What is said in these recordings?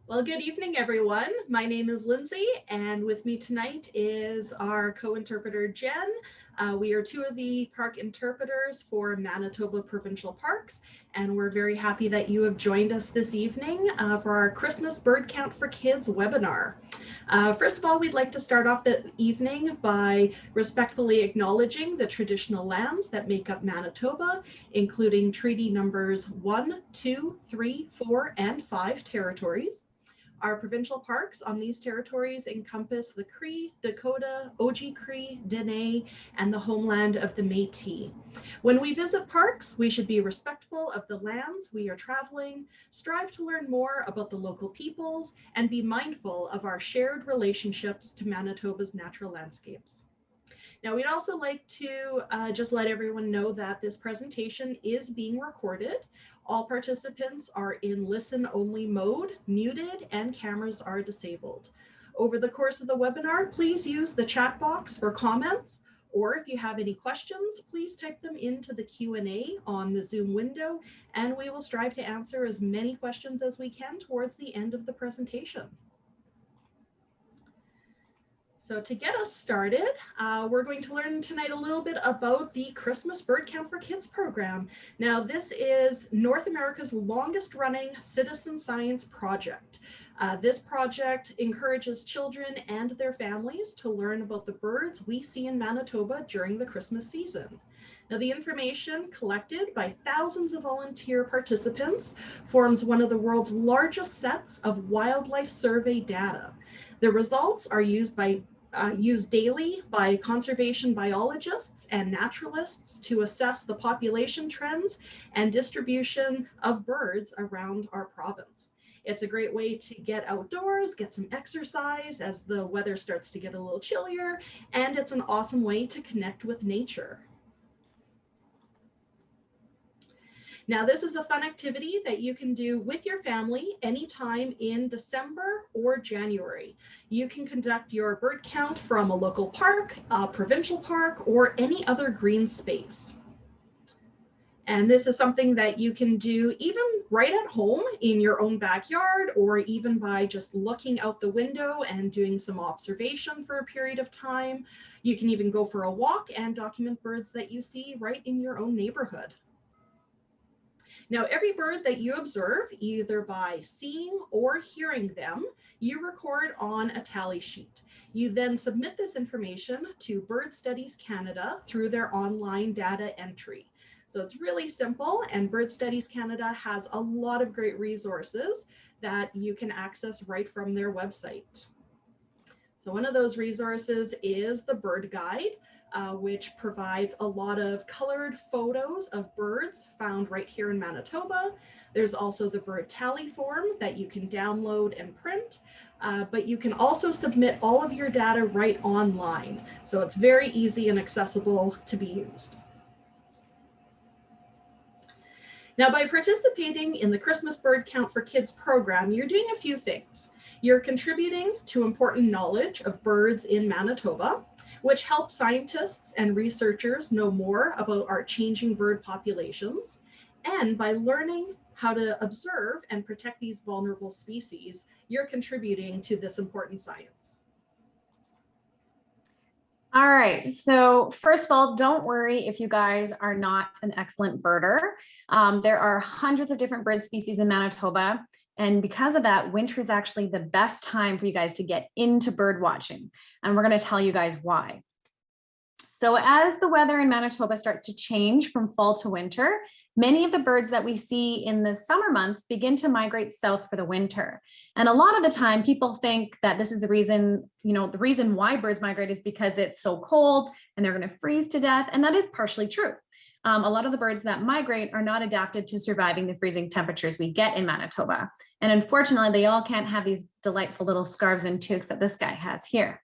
Well, good evening, everyone. My name is Lindsay, and with me tonight is our co-interpreter, Jen. We are two of the park interpreters for Manitoba Provincial Parks, and we're very happy that you have joined us this evening for our Christmas Bird Count for Kids webinar. First of all, we'd like to start off the evening by respectfully acknowledging the traditional lands that make up Manitoba, including treaty numbers 1, 2, 3, 4, and 5 territories. Our provincial parks on these territories encompass the Cree, Dakota, Oji-Cree, Dene, and the homeland of the Métis. When we visit parks, we should be respectful of the lands we are traveling, strive to learn more about the local peoples, and be mindful of our shared relationships to Manitoba's natural landscapes. Now, we'd also like to just let everyone know that this presentation is being recorded. All participants are in listen-only mode, muted, and cameras are disabled. Over the course of the webinar, please use the chat box for comments, or if you have any questions, please type them into the Q&A on the Zoom window, and we will strive to answer as many questions as we can towards the end of the presentation. So to get us started, we're going to learn tonight a little bit about the Christmas Bird Count for Kids program. Now, this is North America's longest running citizen science project. This project encourages children and their families to learn about the birds we see in Manitoba during the Christmas season. Now, the information collected by thousands of volunteer participants forms one of the world's largest sets of wildlife survey data. The results are used daily by conservation biologists and naturalists to assess the population trends and distribution of birds around our province. It's a great way to get outdoors, get some exercise as the weather starts to get a little chillier, and it's an awesome way to connect with nature. Now, this is a fun activity that you can do with your family anytime in December or January. You can conduct your bird count from a local park, a provincial park, or any other green space. And this is something that you can do even right at home in your own backyard, or even by just looking out the window and doing some observation for a period of time. You can even go for a walk and document birds that you see right in your own neighborhood. Now, every bird that you observe, either by seeing or hearing them, you record on a tally sheet. You then submit this information to Bird Studies Canada through their online data entry. So it's really simple, and Bird Studies Canada has a lot of great resources that you can access right from their website. So one of those resources is the Bird Guide, which provides a lot of colored photos of birds found right here in Manitoba. There's also the bird tally form that you can download and print, but you can also submit all of your data right online. So it's very easy and accessible to be used. Now, by participating in the Christmas Bird Count for Kids program, you're doing a few things. You're contributing to important knowledge of birds in Manitoba, which helps scientists and researchers know more about our changing bird populations. And by learning how to observe and protect these vulnerable species, you're contributing to this important science. All right, so first of all, don't worry if you guys are not an excellent birder. There are hundreds of different bird species in Manitoba. And because of that, winter is actually the best time for you guys to get into bird watching. And we're going to tell you guys why. So as the weather in Manitoba starts to change from fall to winter, many of the birds that we see in the summer months begin to migrate south for the winter. And a lot of the time people think that this is the reason, the reason why birds migrate is because it's so cold and they're going to freeze to death. And that is partially true. A lot of the birds that migrate are not adapted to surviving the freezing temperatures we get in Manitoba. And unfortunately, they all can't have these delightful little scarves and toques that this guy has here.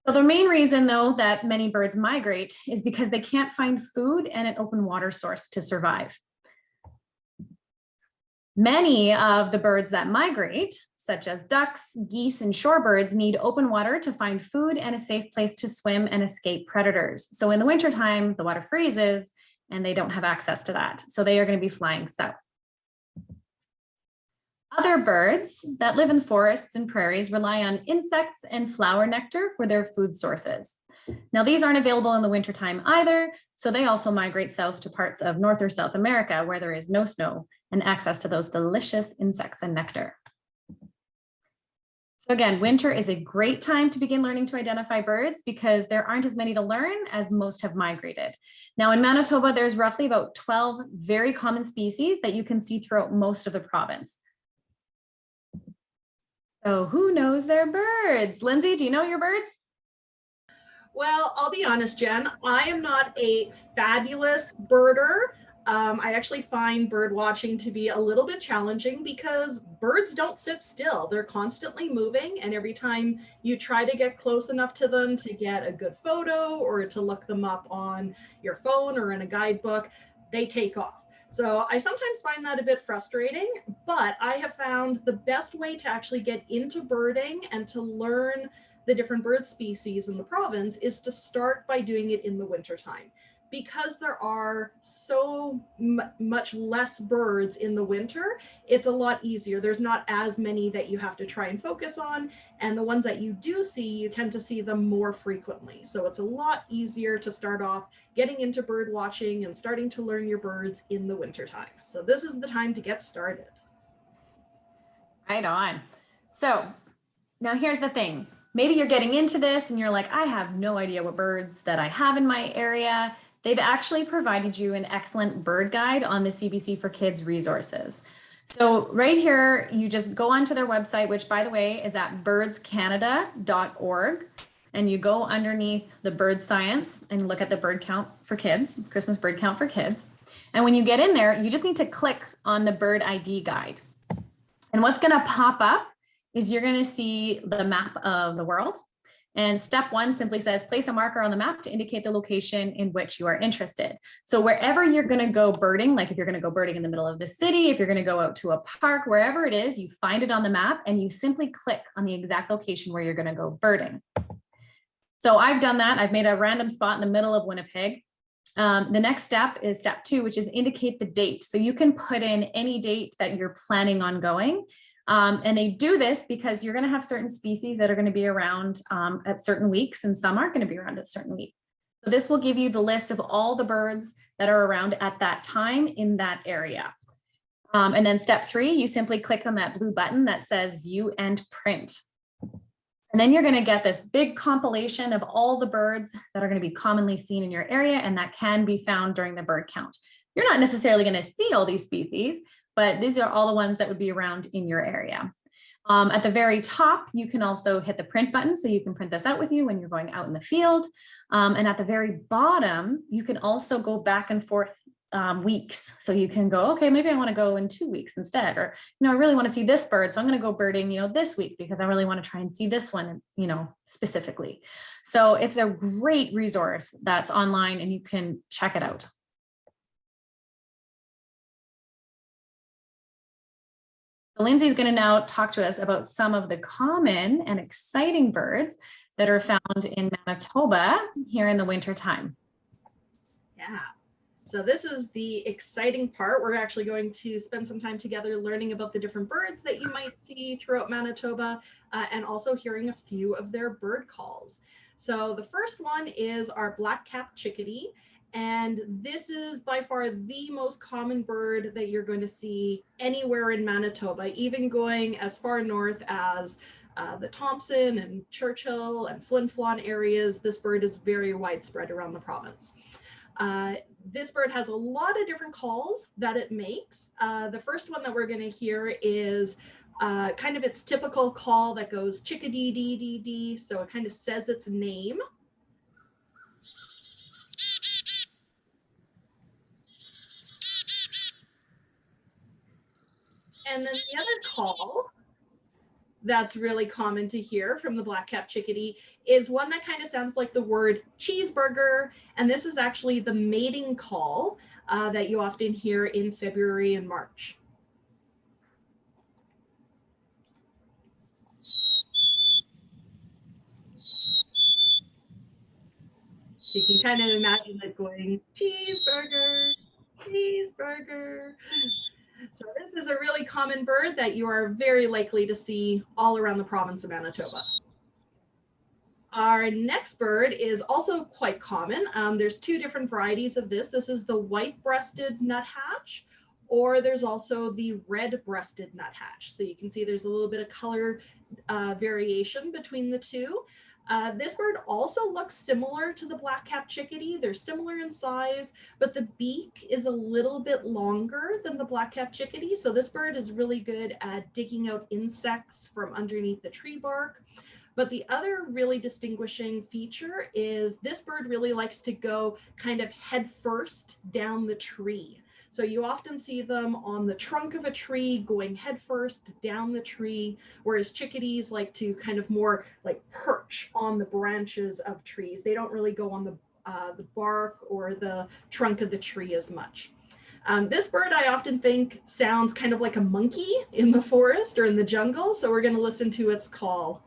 So the main reason, though, that many birds migrate is because they can't find food and an open water source to survive. Many of the birds that migrate, such as ducks, geese, and shorebirds, need open water to find food and a safe place to swim and escape predators. So in the wintertime, the water freezes and they don't have access to that. So they are going to be flying south. Other birds that live in forests and prairies rely on insects and flower nectar for their food sources. Now, these aren't available in the wintertime either, so they also migrate south to parts of North or South America where there is no snow and access to those delicious insects and nectar. So again, winter is a great time to begin learning to identify birds because there aren't as many to learn as most have migrated. Now in Manitoba, there's roughly about 12 very common species that you can see throughout most of the province. So who knows their birds? Lindsay, do you know your birds? Well, I'll be honest, Jen, I am not a fabulous birder. I actually find bird watching to be a little bit challenging because birds don't sit still. They're constantly moving, and every time you try to get close enough to them to get a good photo or to look them up on your phone or in a guidebook, they take off. So I sometimes find that a bit frustrating, but I have found the best way to actually get into birding and to learn the different bird species in the province is to start by doing it in the wintertime. Because there are so much less birds in the winter, it's a lot easier. There's not as many that you have to try and focus on. And the ones that you do see, you tend to see them more frequently. So it's a lot easier to start off getting into bird watching and starting to learn your birds in the wintertime. So this is the time to get started. Right on. So now here's the thing. Maybe you're getting into this and you're like, I have no idea what birds that I have in my area. They've actually provided you an excellent bird guide on the CBC for Kids resources. So right here, you just go onto their website, which by the way is at birdscanada.org. And you go underneath the bird science and look at the bird count for kids, Christmas bird count for kids. And when you get in there, you just need to click on the bird ID guide. And what's gonna pop up is you're gonna see the map of the world. And step one simply says, place a marker on the map to indicate the location in which you are interested. So wherever you're gonna go birding, like if you're gonna go birding in the middle of the city, if you're gonna go out to a park, wherever it is, you find it on the map and you simply click on the exact location where you're gonna go birding. So I've done that. I've made a random spot in the middle of Winnipeg. The next step is step 2, which is indicate the date. So you can put in any date that you're planning on going. And they do this because you're going to have certain species that are going to be around at certain weeks, and some aren't going to be around at certain weeks. So this will give you the list of all the birds that are around at that time in that area. And then step 3, you simply click on that blue button that says view and print. And then you're going to get this big compilation of all the birds that are going to be commonly seen in your area and that can be found during the bird count. You're not necessarily going to see all these species, but these are all the ones that would be around in your area. At the very top, you can also hit the print button so you can print this out with you when you're going out in the field. And at the very bottom, you can also go back and forth weeks. So you can go, okay, maybe I want to go in 2 weeks instead, or, I really want to see this bird. So I'm going to go birding, this week because I really want to try and see this one, specifically. So it's a great resource that's online and you can check it out. Lindsay's going to now talk to us about some of the common and exciting birds that are found in Manitoba here in the winter time. Yeah. So this is the exciting part. We're actually going to spend some time together learning about the different birds that you might see throughout Manitoba and also hearing a few of their bird calls. So the first one is our black-capped chickadee. And this is by far the most common bird that you're going to see anywhere in Manitoba, even going as far north as the Thompson and Churchill and Flin Flon areas. This bird is very widespread around the province. This bird has a lot of different calls that it makes. The first one that we're going to hear is kind of its typical call that goes chickadee-dee-dee-dee. So it kind of says its name. And then the other call that's really common to hear from the black-capped chickadee is one that kind of sounds like the word cheeseburger. And this is actually the mating call that you often hear in February and March. So you can kind of imagine it going, cheeseburger, cheeseburger. So this is a really common bird that you are very likely to see all around the province of Manitoba. Our next bird is also quite common. There's two different varieties of this. This is the white-breasted nuthatch, or there's also the red-breasted nuthatch. So you can see there's a little bit of color variation between the two. This bird also looks similar to the black-capped chickadee. They're similar in size, but the beak is a little bit longer than the black-capped chickadee. So this bird is really good at digging out insects from underneath the tree bark. But the other really distinguishing feature is this bird really likes to go kind of head first down the tree. So you often see them on the trunk of a tree going head first down the tree, whereas chickadees like to kind of more like perch on the branches of trees. They don't really go on the bark or the trunk of the tree as much. This bird I often think sounds kind of like a monkey in the forest or in the jungle. So we're going to listen to its call.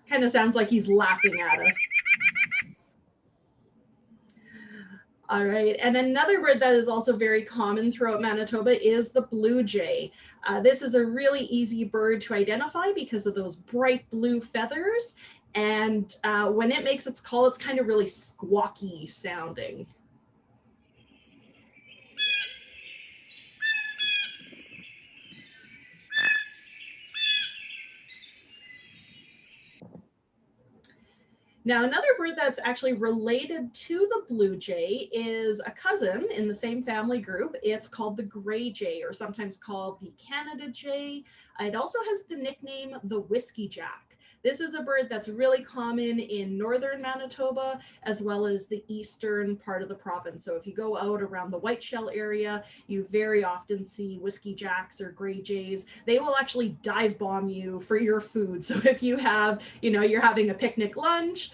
Kind of sounds like he's laughing at us. All right, and another bird that is also very common throughout Manitoba is the blue jay. This is a really easy bird to identify because of those bright blue feathers. And when it makes its call, it's kind of really squawky sounding. Now, another bird that's actually related to the blue jay is a cousin in the same family group. It's called the gray jay, or sometimes called the Canada jay. It also has the nickname the whiskey jack. This is a bird that's really common in northern Manitoba, as well as the eastern part of the province. So if you go out around the Whiteshell area, you very often see whiskey jacks or gray jays. They will actually dive bomb you for your food. So if you have, you're having a picnic lunch,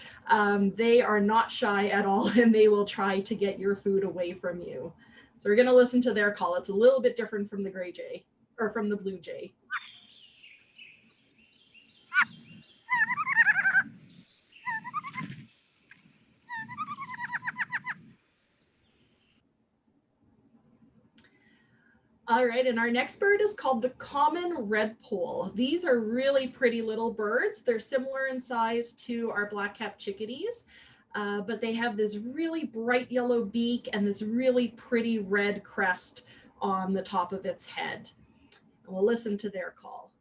they are not shy at all, and they will try to get your food away from you. So we're going to listen to their call. It's a little bit different from the gray jay, or from the blue jay. All right, and our next bird is called the common redpoll. These are really pretty little birds. They're similar in size to our black-capped chickadees, but they have this really bright yellow beak and this really pretty red crest on the top of its head. And we'll listen to their call.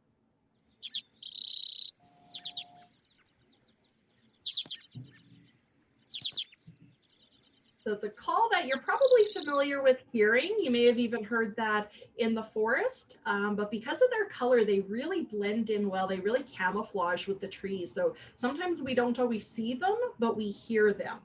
So it's a call that you're probably familiar with hearing. You may have even heard that in the forest, but because of their color, they really blend in well. They really camouflage with the trees. So sometimes we don't always see them, but we hear them.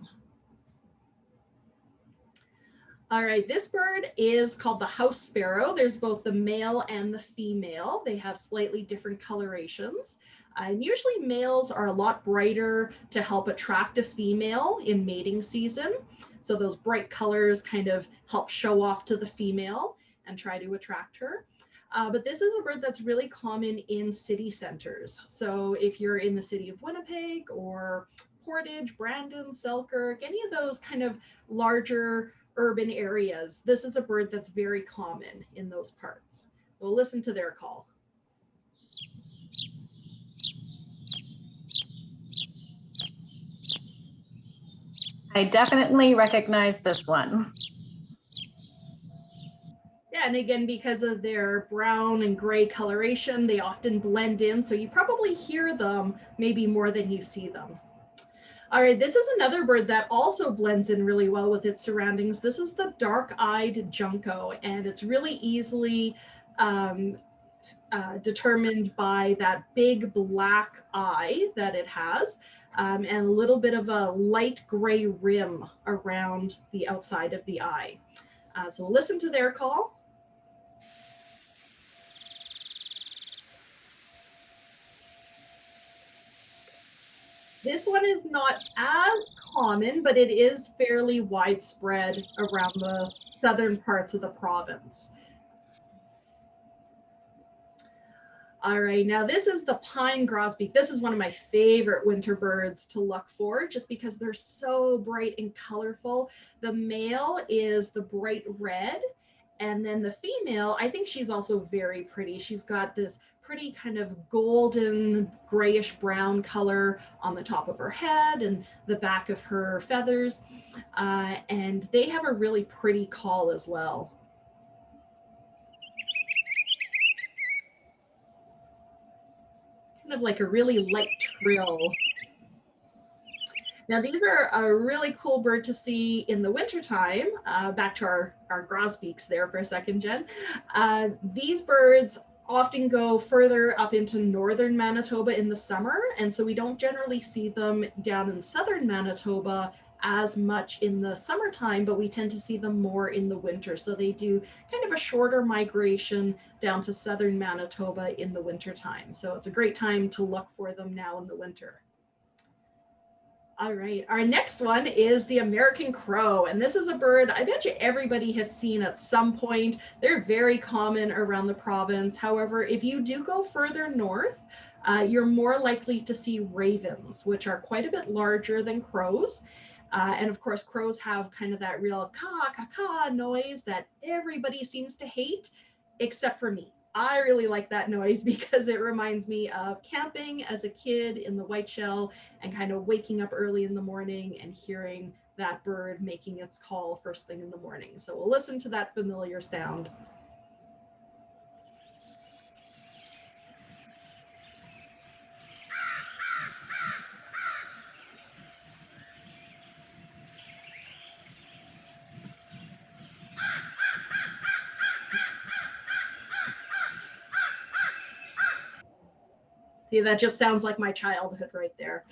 All right, this bird is called the house sparrow. There's both the male and the female. They have slightly different colorations. And usually males are a lot brighter to help attract a female in mating season. So those bright colors kind of help show off to the female and try to attract her. But this is a bird that's really common in city centers. So if you're in the city of Winnipeg or Portage, Brandon, Selkirk, any of those kind of larger urban areas, this is a bird that's very common in those parts. We'll listen to their call. I definitely recognize this one. Yeah, and again, because of their brown and gray coloration, they often blend in. So you probably hear them maybe more than you see them. All right, this is another bird that also blends in really well with its surroundings. This is the dark-eyed junco, and it's really easily determined by that big black eye that it has, and a little bit of a light gray rim around the outside of the eye. So listen to their call. This one is not as common, but it is fairly widespread around the southern parts of the province. All right, now this is the pine grosbeak. This is one of my favorite winter birds to look for just because they're so bright and colorful. The male is the bright red, and then the female, I think she's also very pretty. She's got this pretty kind of golden grayish brown color on the top of her head and the back of her feathers. And they have a really pretty call as well. Kind of like a really light trill. Now, these are a really cool bird to see in the wintertime. Back to our grosbeaks there for a second, Jen. These birds often go further up into northern Manitoba in the summer, and so we don't generally see them down in southern Manitoba as much in the summertime, but we tend to see them more in the winter. So they do kind of a shorter migration down to southern Manitoba in the wintertime. So it's a great time to look for them now in the winter. All right, our next one is the American crow. And this is a bird I bet you everybody has seen at some point. They're very common around the province. However, if you do go further north, you're more likely to see ravens, which are quite a bit larger than crows. And of course, crows have kind of that real caw noise that everybody seems to hate, except for me. I really like that noise because it reminds me of camping as a kid in the white shell and kind of waking up early in the morning and hearing that bird making its call first thing in the morning. So we'll listen to that familiar sound. See, that just sounds like my childhood right there.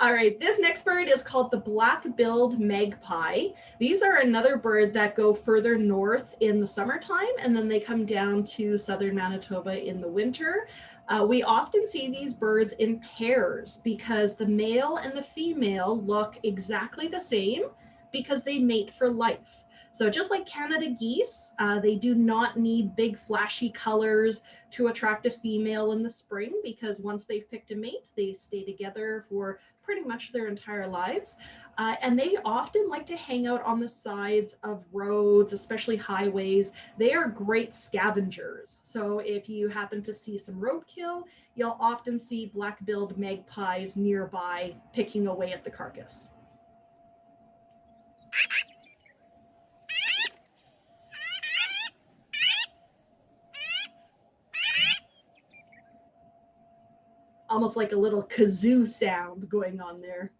All right, this next bird is called the black-billed magpie. These are another bird that go further north in the summertime, and then they come down to southern Manitoba in the winter. We often see these birds in pairs because the male and the female look exactly the same because they mate for life. So just like Canada geese, they do not need big flashy colors to attract a female in the spring because once they've picked a mate, they stay together for pretty much their entire lives. And they often like to hang out on the sides of roads, especially highways. They are great scavengers. So if you happen to see some roadkill, you'll often see black-billed magpies nearby picking away at the carcass. Almost like a little kazoo sound going on there.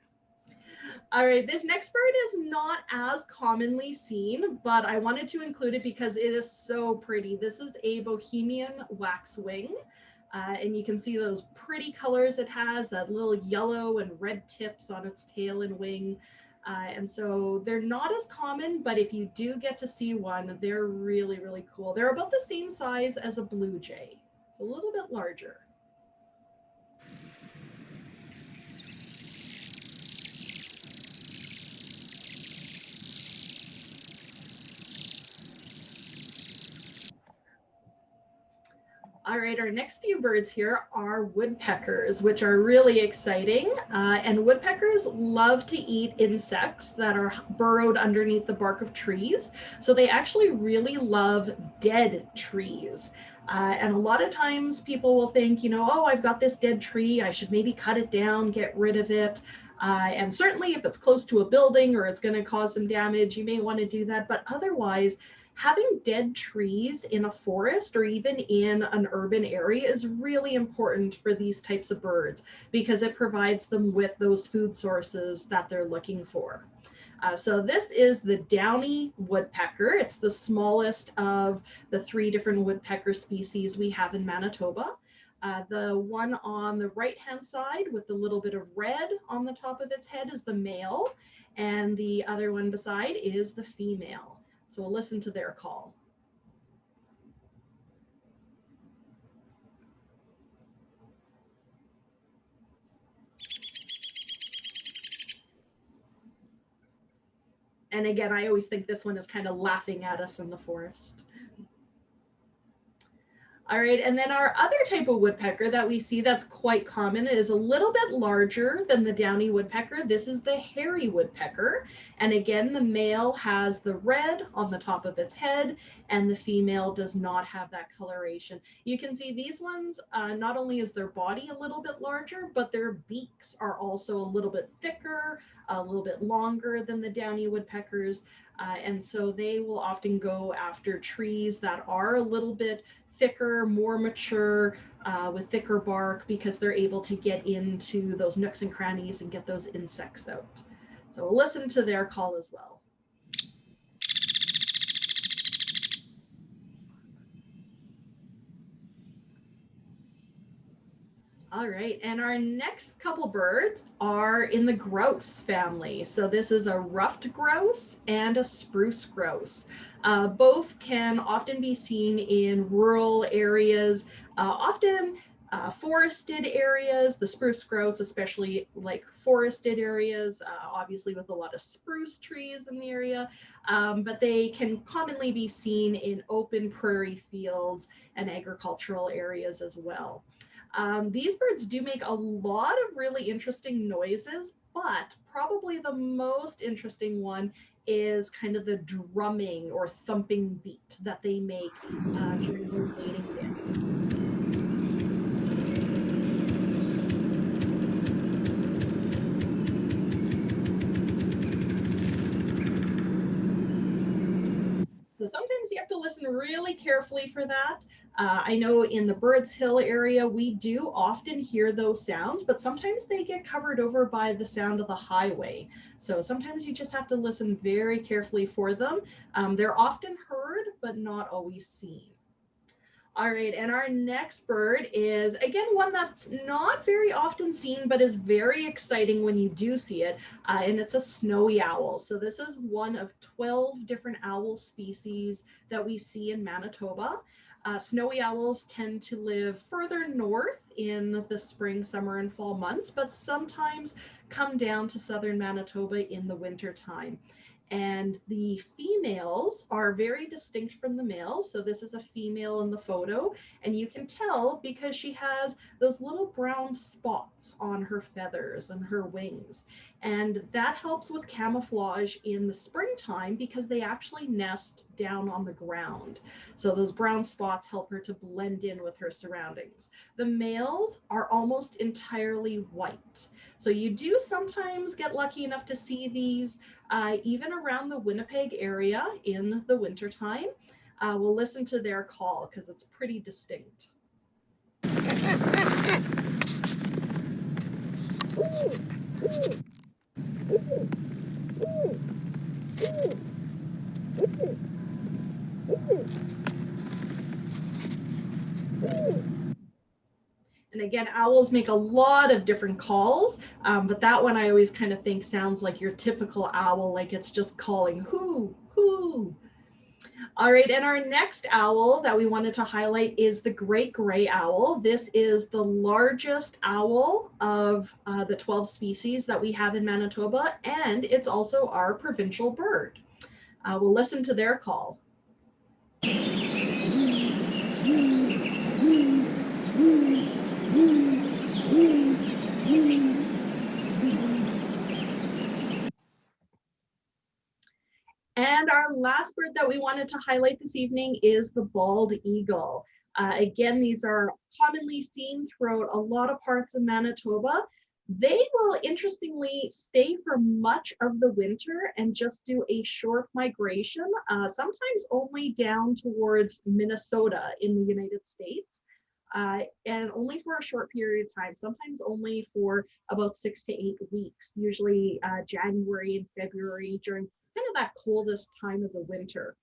All right, this next bird is not as commonly seen, but I wanted to include it because it is so pretty. This is a Bohemian waxwing. And you can see those pretty colors it has, that little yellow and red tips on its tail and wing. And so they're not as common, but if you do get to see one, they're really, really cool. They're about the same size as a blue jay. It's a little bit larger. All right, our next few birds here are woodpeckers, which are really exciting. And woodpeckers love to eat insects that are burrowed underneath the bark of trees. So they actually really love dead trees. And a lot of times people will think, oh, I've got this dead tree. I should maybe cut it down, get rid of it. And certainly if it's close to a building or it's going to cause some damage, you may want to do that. But otherwise, having dead trees in a forest or even in an urban area is really important for these types of birds because it provides them with those food sources that they're looking for. So this is the Downy Woodpecker. It's the smallest of the 3 different woodpecker species we have in Manitoba. The one on the right-hand side with the little bit of red on the top of its head is the male, and the other one beside is the female. So we'll listen to their call. And again, I always think this one is kind of laughing at us in the forest. All right, and then our other type of woodpecker that we see that's quite common is a little bit larger than the downy woodpecker. This is the hairy woodpecker. And again, the male has the red on the top of its head, and the female does not have that coloration. You can see these ones, not only is their body a little bit larger, but their beaks are also a little bit thicker, a little bit longer than the downy woodpeckers. And so they will often go after trees that are a little bit thicker, more mature, with thicker bark, because they're able to get into those nooks and crannies and get those insects out. So we'll listen to their call as well. All right, and our next couple birds are in the grouse family. So this is a ruffed grouse and a spruce grouse. Both can often be seen in rural areas, often forested areas. The spruce grouse, especially like forested areas, obviously with a lot of spruce trees in the area, but they can commonly be seen in open prairie fields and agricultural areas as well. These birds do make a lot of really interesting noises, but probably the most interesting one is kind of the drumming or thumping beat that they make during the mating dance. So sometimes you have to listen really carefully for that. I know in the Birds Hill area, we do often hear those sounds, but sometimes they get covered over by the sound of the highway. So sometimes you just have to listen very carefully for them. They're often heard, but not always seen. All right, and our next bird is, again, one that's not very often seen, but is very exciting when you do see it, and it's a snowy owl. So this is one of 12 different owl species that we see in Manitoba. Snowy owls tend to live further north in the spring, summer, and fall months, but sometimes come down to southern Manitoba in the winter time. And the females are very distinct from the males. So this is a female in the photo, and you can tell because she has those little brown spots on her feathers and her wings. And that helps with camouflage in the springtime because they actually nest down on the ground. So those brown spots help her to blend in with her surroundings. The males are almost entirely white. So you do sometimes get lucky enough to see these even around the Winnipeg area in the wintertime. We'll listen to their call because it's pretty distinct. And again, owls make a lot of different calls, but that one I always kind of think sounds like your typical owl, like it's just calling whoo, whoo. All right, and our next owl that we wanted to highlight is the great gray owl. This is the largest owl of the 12 species that we have in Manitoba, and it's also our provincial bird. We'll listen to their call. And our last bird that we wanted to highlight this evening is the bald eagle. Again, these are commonly seen throughout a lot of parts of Manitoba. They will interestingly stay for much of the winter and just do a short migration, sometimes only down towards Minnesota in the United States. And only for a short period of time, sometimes only for about 6 to 8 weeks, usually January and February during kind of that coldest time of the winter.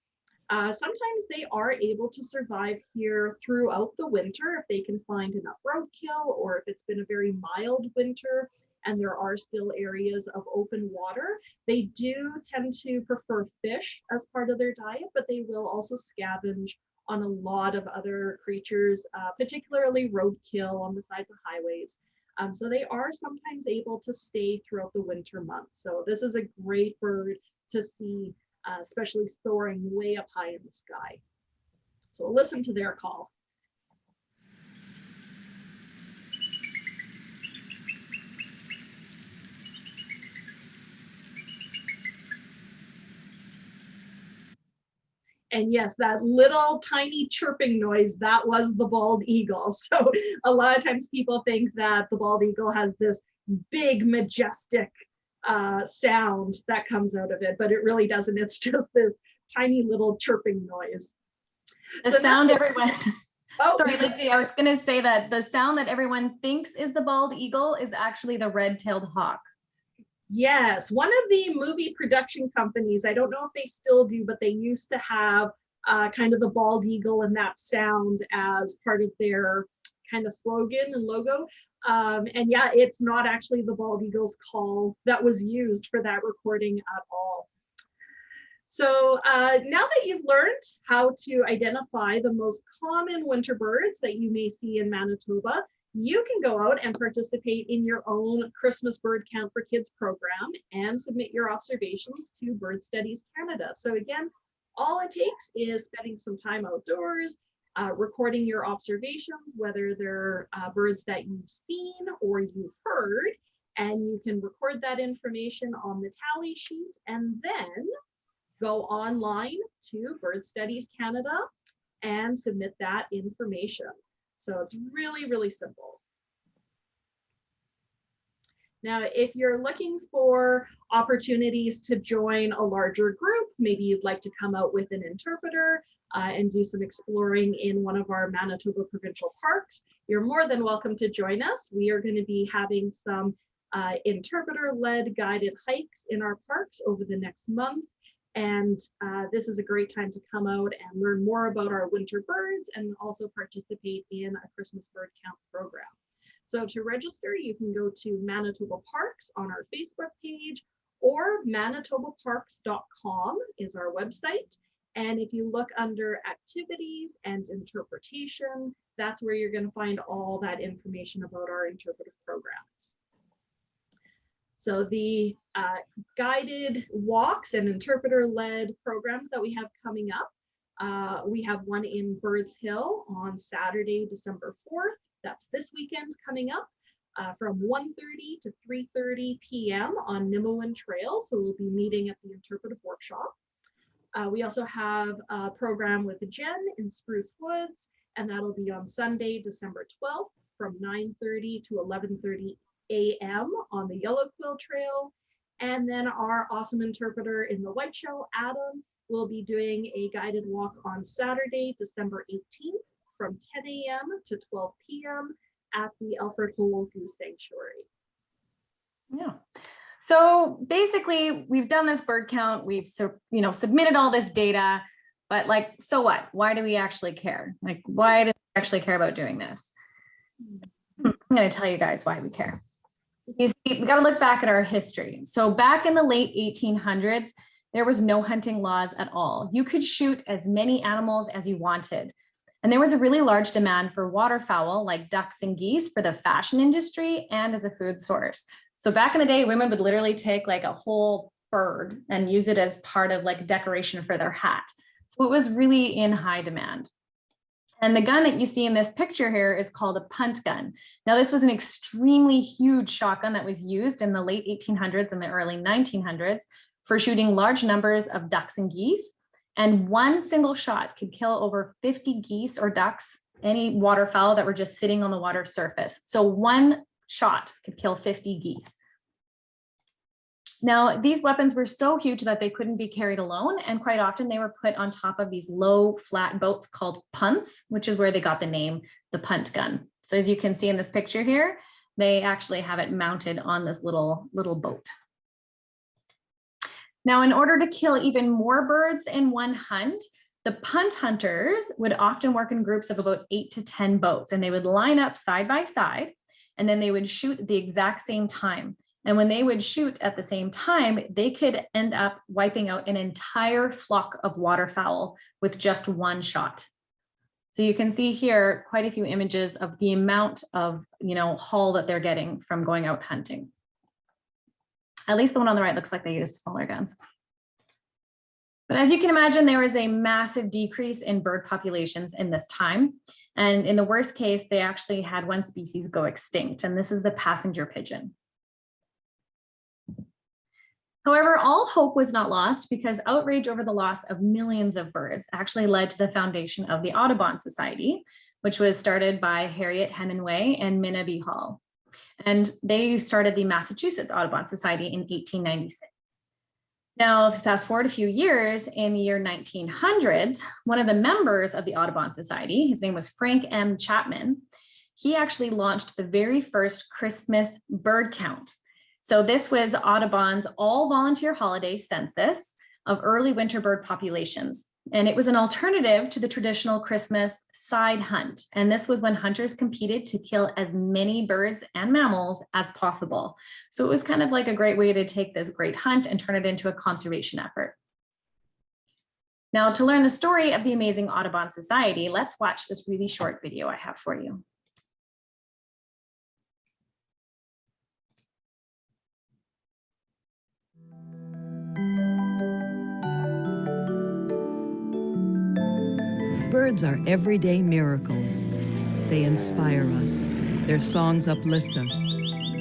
Sometimes they are able to survive here throughout the winter if they can find enough roadkill or if it's been a very mild winter and there are still areas of open water. They do tend to prefer fish as part of their diet, but they will also scavenge on a lot of other creatures, particularly roadkill on the sides of highways. So they are sometimes able to stay throughout the winter months. So this is a great bird to see, especially soaring way up high in the sky. So we'll listen to their call. And yes, that little tiny chirping noise, that was the bald eagle. So a lot of times people think that the bald eagle has this big, majestic sound that comes out of it, but it really doesn't. It's just this tiny little chirping noise. The So sound everyone, oh, sorry, Lindsay, I was going to say that the sound that everyone thinks is the bald eagle is actually the red-tailed hawk. yes, one of the movie production companies, I don't know if they still do, but they used to have kind of the bald eagle and that sound as part of their kind of slogan and logo. And yeah, it's not actually the bald eagle's call that was used for that recording at all. So now that you've learned how to identify the most common winter birds that you may see in Manitoba, you can go out and participate in your own Christmas Bird Count for Kids program and submit your observations to Bird Studies Canada. So again, all it takes is spending some time outdoors, recording your observations, whether they're birds that you've seen or you've heard, and you can record that information on the tally sheet and then go online to Bird Studies Canada and submit that information. So it's really, really simple. Now, if you're looking for opportunities to join a larger group, maybe you'd like to come out with an interpreter and do some exploring in one of our Manitoba provincial parks, you're more than welcome to join us. We are going to be having some interpreter-led guided hikes in our parks over the next month. And this is a great time to come out and learn more about our winter birds and also participate in a Christmas bird count program. So to register, you can go to Manitoba Parks on our Facebook page, or manitobaparks.com is our website. And if you look under activities and interpretation, that's where you're going to find all that information about our interpretive programs. So the guided walks and interpreter-led programs that we have coming up, we have one in Birds Hill on Saturday, December 4th. That's this weekend coming up from 1:30 to 3:30 p.m. on Nimowan Trail. So we'll be meeting at the interpretive workshop. We also have a program with Jen in Spruce Woods, and that'll be on Sunday, December 12th from 9:30 to 11:30 a.m. on the Yellow Quill Trail. And then our awesome interpreter in the Whiteshell, Adam, will be doing a guided walk on Saturday, December 18th from 10 a.m. to 12 p.m. at the Alfred Hole Goose Sanctuary. Yeah. So basically, we've done this bird count. We've submitted all this data, but like, so what? Why do we actually care? Like, why do we actually care about doing this? I'm going to tell you guys why we care. You see, we got to look back at our history. So back in the late 1800s, there was no hunting laws at all. You could shoot as many animals as you wanted. And there was a really large demand for waterfowl like ducks and geese for the fashion industry and as a food source. So back in the day, women would literally take like a whole bird and use it as part of like decoration for their hat. So it was really in high demand. And the gun that you see in this picture here is called a punt gun. Now, this was an extremely huge shotgun that was used in the late 1800s and the early 1900s for shooting large numbers of ducks and geese. And one single shot could kill over 50 geese or ducks, any waterfowl that were just sitting on the water surface. So one shot could kill 50 geese. Now, these weapons were so huge that they couldn't be carried alone, and quite often they were put on top of these low, flat boats called punts, which is where they got the name, the punt gun. So as you can see in this picture here, they actually have it mounted on this little boat. Now, in order to kill even more birds in one hunt, the punt hunters would often work in groups of about 8 to 10 boats, and they would line up side by side, and then they would shoot at the exact same time. And when they would shoot at the same time, they could end up wiping out an entire flock of waterfowl with just one shot. So you can see here quite a few images of the amount of, haul that they're getting from going out hunting. At least the one on the right looks like they used smaller guns. But as you can imagine, there was a massive decrease in bird populations in this time. And in the worst case, they actually had one species go extinct, and this is the passenger pigeon. However, all hope was not lost because outrage over the loss of millions of birds actually led to the foundation of the Audubon Society, which was started by Harriet Hemingway and Minna B. Hall. And they started the Massachusetts Audubon Society in 1896. Now, fast forward a few years, in the year 1900s, one of the members of the Audubon Society, his name was Frank M. Chapman, he actually launched the very first Christmas bird count. So this was Audubon's all-volunteer holiday census of early winter bird populations. And it was an alternative to the traditional Christmas side hunt. And this was when hunters competed to kill as many birds and mammals as possible. So it was kind of like a great way to take this great hunt and turn it into a conservation effort. Now, to learn the story of the amazing Audubon Society, let's watch this really short video I have for you. Birds are everyday miracles. They inspire us. Their songs uplift us.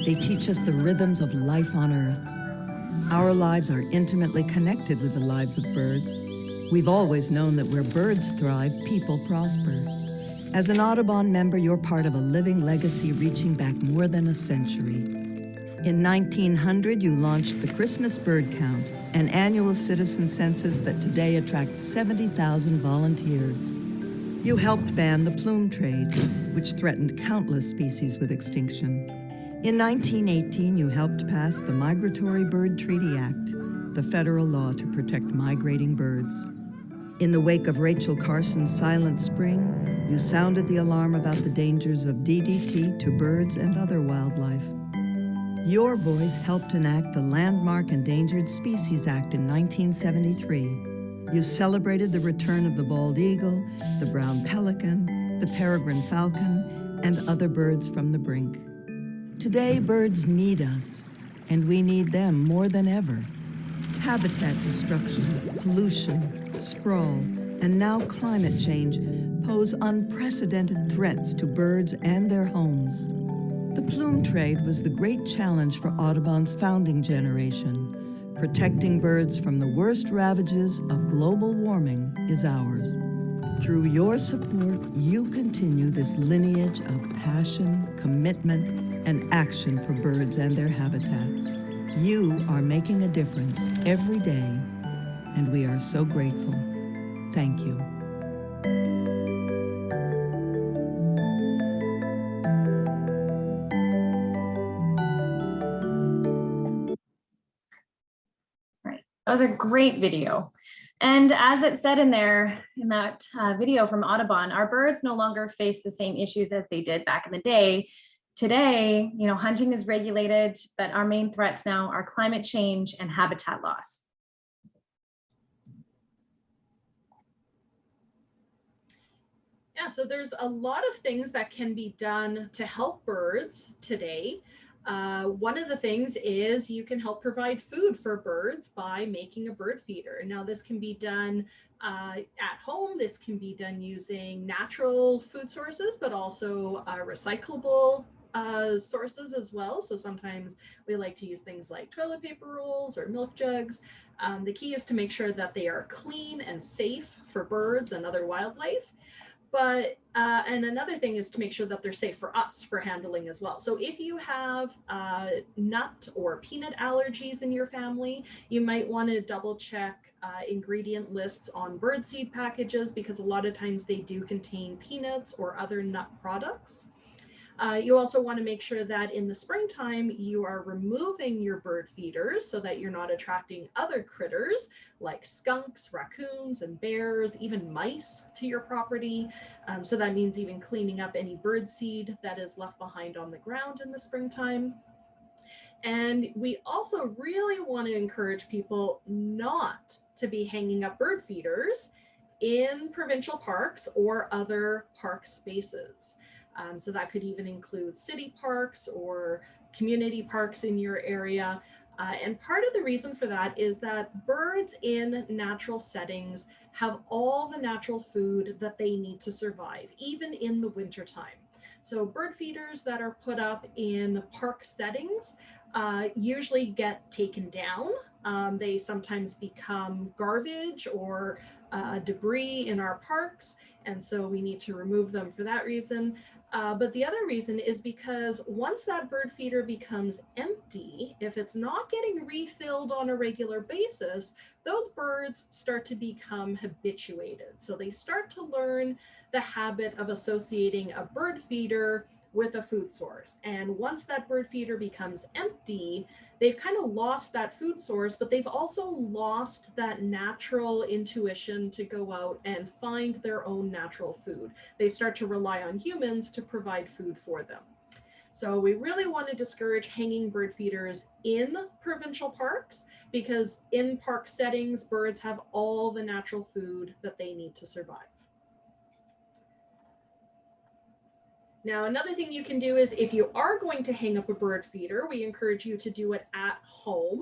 They teach us the rhythms of life on Earth. Our lives are intimately connected with the lives of birds. We've always known that where birds thrive, people prosper. As an Audubon member, you're part of a living legacy reaching back more than a century. In 1900, you launched the Christmas Bird Count, an annual citizen census that today attracts 70,000 volunteers. You helped ban the plume trade, which threatened countless species with extinction. In 1918, you helped pass the Migratory Bird Treaty Act, the federal law to protect migrating birds. In the wake of Rachel Carson's Silent Spring, you sounded the alarm about the dangers of DDT to birds and other wildlife. Your voice helped enact the landmark Endangered Species Act in 1973. You celebrated the return of the bald eagle, the brown pelican, the peregrine falcon, and other birds from the brink. Today, birds need us, and we need them more than ever. Habitat destruction, pollution, sprawl, and now climate change pose unprecedented threats to birds and their homes. The plume trade was the great challenge for Audubon's founding generation. Protecting birds from the worst ravages of global warming is ours. Through your support, you continue this lineage of passion, commitment, and action for birds and their habitats. You are making a difference every day, and we are so grateful. Thank you. That was a great video. And as it said in there, in that video from Audubon, our birds no longer face the same issues as they did back in the day. Today, hunting is regulated, but our main threats now are climate change and habitat loss. Yeah, so there's a lot of things that can be done to help birds today. One of the things is you can help provide food for birds by making a bird feeder. Now, this can be done at home. This can be done using natural food sources, but also recyclable sources as well. So sometimes we like to use things like toilet paper rolls or milk jugs. The key is to make sure that they are clean and safe for birds and other wildlife. But and another thing is to make sure that they're safe for us for handling as well. So if you have nut or peanut allergies in your family, you might want to double check ingredient lists on birdseed packages, because a lot of times they do contain peanuts or other nut products. You also want to make sure that in the springtime, you are removing your bird feeders so that you're not attracting other critters like skunks, raccoons, and bears, even mice to your property. So that means even cleaning up any bird seed that is left behind on the ground in the springtime. And we also really want to encourage people not to be hanging up bird feeders in provincial parks or other park spaces. So that could even include city parks or community parks in your area. And part of the reason for that is that birds in natural settings have all the natural food that they need to survive, even in the wintertime. So bird feeders that are put up in park settings usually get taken down They sometimes become garbage or debris in our parks, and so we need to remove them for that reason. But the other reason is because once that bird feeder becomes empty, if it's not getting refilled on a regular basis, those birds start to become habituated. So they start to learn the habit of associating a bird feeder with a food source. And once that bird feeder becomes empty, they've kind of lost that food source, but they've also lost that natural intuition to go out and find their own natural food. They start to rely on humans to provide food for them. So we really want to discourage hanging bird feeders in provincial parks, because in park settings, birds have all the natural food that they need to survive. Now, another thing you can do is if you are going to hang up a bird feeder, we encourage you to do it at home.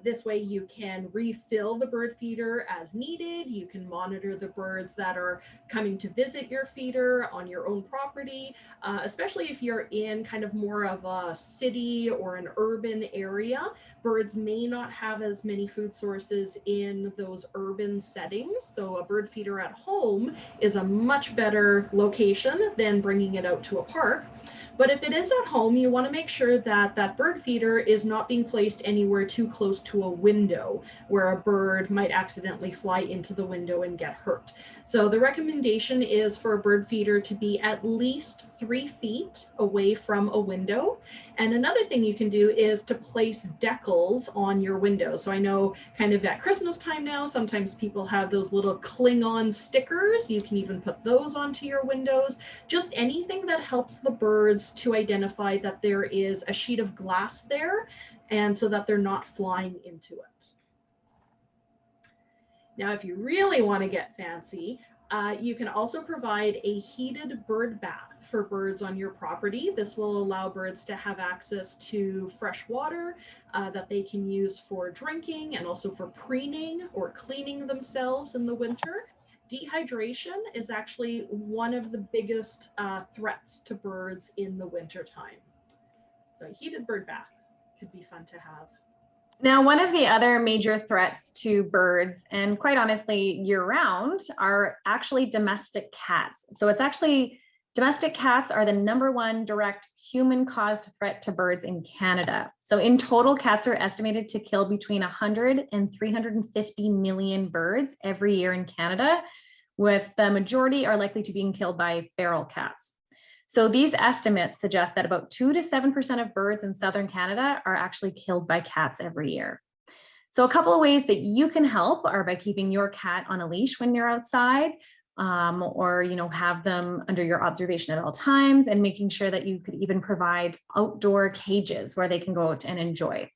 This way you can refill the bird feeder as needed. You can monitor the birds that are coming to visit your feeder on your own property, especially if you're in kind of more of a city or an urban area. Birds may not have as many food sources in those urban settings. So a bird feeder at home is a much better location than bringing it out to a park. But if it is at home, you want to make sure that that bird feeder is not being placed anywhere too close to a window where a bird might accidentally fly into the window and get hurt. So the recommendation is for a bird feeder to be at least 3 feet away from a window. And another thing you can do is to place decals on your window. So I know kind of at Christmas time now, sometimes people have those little cling-on stickers. You can even put those onto your windows. Just anything that helps the birds to identify that there is a sheet of glass there, and so that they're not flying into it. Now, if you really want to get fancy, you can also provide a heated bird bath for birds on your property. This will allow birds to have access to fresh water that they can use for drinking and also for preening or cleaning themselves in the winter. Dehydration is actually one of the biggest threats to birds in the wintertime. So a heated bird bath could be fun to have. Now, one of the other major threats to birds, and quite honestly year-round, are actually domestic cats. So it's actually, domestic cats are the #1 direct human-caused threat to birds in Canada. So in total, cats are estimated to kill between 100 and 350 million birds every year in Canada, with the majority are likely to be killed by feral cats. So these estimates suggest that about 2 to 7% of birds in southern Canada are actually killed by cats every year. So a couple of ways that you can help are by keeping your cat on a leash when you're outside, or have them under your observation at all times, and making sure that you could even provide outdoor cages where they can go out and enjoy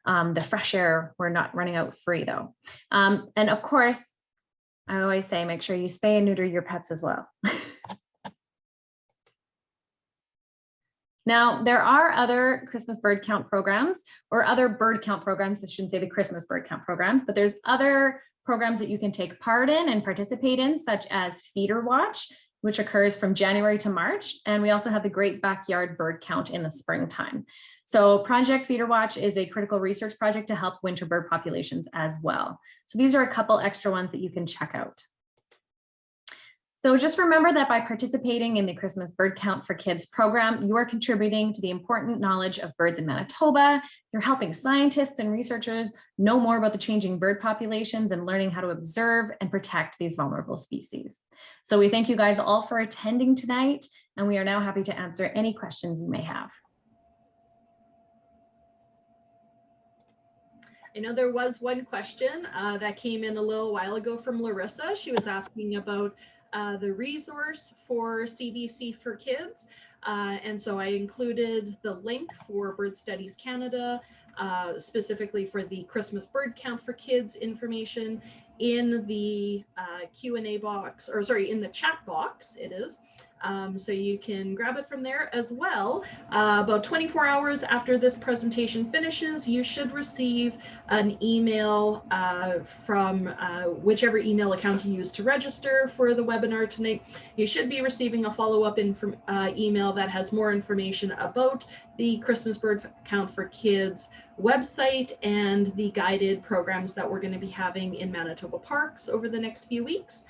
the fresh air. We're not running out free though. And of course, I always say, make sure you spay and neuter your pets as well. Now, there are other Christmas bird count programs, or other bird count programs. I shouldn't say the Christmas bird count programs, but there's other programs that you can take part in and participate in, such as Feeder Watch, which occurs from January to March. And we also have the Great Backyard Bird Count in the springtime. So Project Feeder Watch is a critical research project to help winter bird populations as well. So these are a couple extra ones that you can check out. So just remember that by participating in the Christmas Bird Count for Kids program, you are contributing to the important knowledge of birds in Manitoba. You're helping scientists and researchers know more about the changing bird populations and learning how to observe and protect these vulnerable species. So we thank you guys all for attending tonight, and we are now happy to answer any questions you may have. I know there was one question that came in a little while ago from Larissa. She was asking about the resource for CBC for Kids. And so I included the link for Bird Studies Canada, specifically for the Christmas Bird Count for Kids information in the Q&A box, or sorry, in the chat box it is. So you can grab it from there as well. About 24 hours after this presentation finishes, you should receive an email from whichever email account you use to register for the webinar tonight. You should be receiving a follow-up email that has more information about the Christmas Bird Count for Kids website and the guided programs that we're going to be having in Manitoba parks over the next few weeks.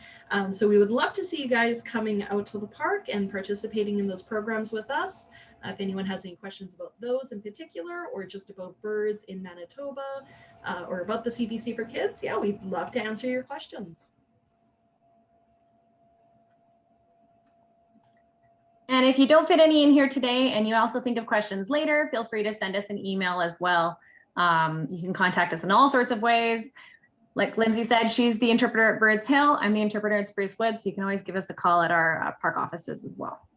So we would love to see you guys coming out to the park and participating in those programs with us. If anyone has any questions about those in particular, or just about birds in Manitoba, or about the CBC for Kids, yeah, we'd love to answer your questions. And if you don't fit any in here today and you also think of questions later, feel free to send us an email as well. You can contact us in all sorts of ways. Like Lindsay said, she's the interpreter at Birds Hill. I'm the interpreter at Spruce Woods. So you can always give us a call at our park offices as well.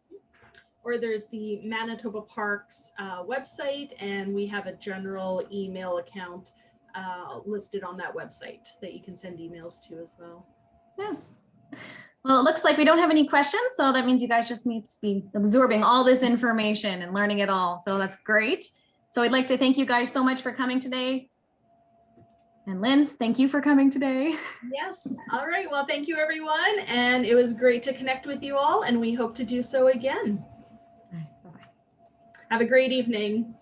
Or there's the Manitoba Parks website, and we have a general email account listed on that website that you can send emails to as well. Yeah. Well, it looks like we don't have any questions, so that means you guys just need to be absorbing all this information and learning it all. So that's great. So I'd like to thank you guys so much for coming today. And Linz, thank you for coming today. Yes. All right. Well, thank you, everyone. And it was great to connect with you all, and we hope to do so again. Bye-bye. Have a great evening.